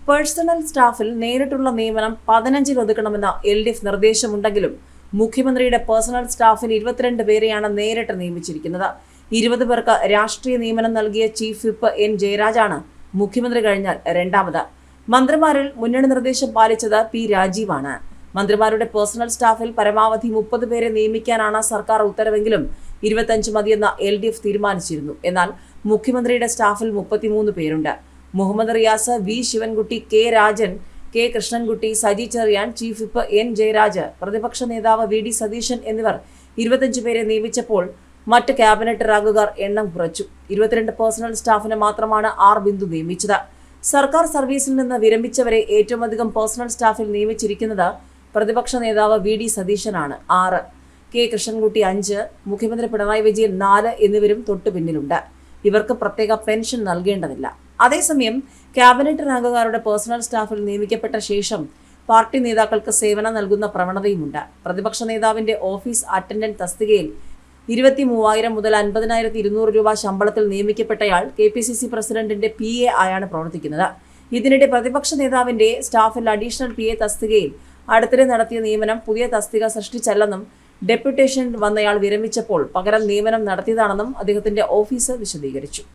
Personal സ്റ്റാഫിൽ നേരിട്ടുള്ള നിയമനം 15-ൽ ഒതുക്കണമെന്ന LDF നിർദ്ദേശമുണ്ടെങ്കിലും മുഖ്യമന്ത്രിയുടെ പേഴ്സണൽ സ്റ്റാഫിൽ 22 പേരെയാണ് നേരിട്ട് നിയമിച്ചിരിക്കുന്നത്. 20 പേർക്ക് രാഷ്ട്രീയ നിയമനം നൽകിയ ചീഫ് വിപ്പ് N ജയരാജാണ് മുഖ്യമന്ത്രി കഴിഞ്ഞാൽ രണ്ടാമത്. മന്ത്രിമാരിൽ മുന്നണി നിർദ്ദേശം പാലിച്ചത് P രാജീവാണ്. മന്ത്രിമാരുടെ പേഴ്സണൽ സ്റ്റാഫിൽ പരമാവധി 30 പേരെ നിയമിക്കാനാണ് സർക്കാർ ഉത്തരവെങ്കിലും 25 മതിയെന്ന LDF തീരുമാനിച്ചിരുന്നു. എന്നാൽ മുഖ്യമന്ത്രിയുടെ സ്റ്റാഫിൽ 33 പേരുണ്ട്. Muhammad Riyas, V Sivankutty, K Rajan, K Krishnankutty, Saji Cherian, chief whip N Jayaraj, പ്രതിപക്ഷ നേതാവ് VD സതീശൻ എന്നിവർ 25 പേരെ നിയമിച്ചപ്പോൾ മറ്റ് ക്യാബിനറ്റ് റാങ്കുകാർ എണ്ണം കുറച്ചു. 22 പേഴ്സണൽ സ്റ്റാഫിന് മാത്രമാണ് R ബിന്ദു നിയമിച്ചത്. സർക്കാർ സർവീസിൽ നിന്ന് വിരമിച്ചവരെ ഏറ്റവും അധികം പേഴ്സണൽ സ്റ്റാഫിൽ നിയമിച്ചിരിക്കുന്നത് പ്രതിപക്ഷ നേതാവ് VD സതീശനാണ്. 6, K കൃഷ്ണൻകുട്ടി 5, മുഖ്യമന്ത്രി പിണറായി വിജയൻ 4 എന്നിവരും തൊട്ടു പിന്നിലുണ്ട്. ഇവർക്ക് പ്രത്യേക പെൻഷൻ നൽകേണ്ടതില്ല. അതേസമയം ക്യാബിനറ്റ് റാങ്കുകാരുടെ പേഴ്സണൽ സ്റ്റാഫിൽ നിയമിക്കപ്പെട്ട ശേഷം പാർട്ടി നേതാക്കൾക്ക് സേവനം നൽകുന്ന പ്രവണതയുമുണ്ട്. പ്രതിപക്ഷ നേതാവിന്റെ ഓഫീസ് അറ്റൻഡന്റ് തസ്തികയിൽ 23,000 മുതൽ 50,200 രൂപ ശമ്പളത്തിൽ നിയമിക്കപ്പെട്ടയാൾ KPCC പ്രസിഡന്റിന്റെ PA ആയാണ് പ്രവർത്തിക്കുന്നത്. ഇതിനിടെ പ്രതിപക്ഷ നേതാവിന്റെ സ്റ്റാഫിൽ അഡീഷണൽ PA തസ്തികയിൽ അടുത്തിടെ നടത്തിയ നിയമനം പുതിയ തസ്തിക സൃഷ്ടിച്ചല്ലെന്നും ഡെപ്യൂട്ടേഷൻ വന്നയാൾ വിരമിച്ചപ്പോൾ പകരം നിയമനം നടത്തിയതാണെന്നും അദ്ദേഹത്തിന്റെ ഓഫീസ് വിശദീകരിച്ചു.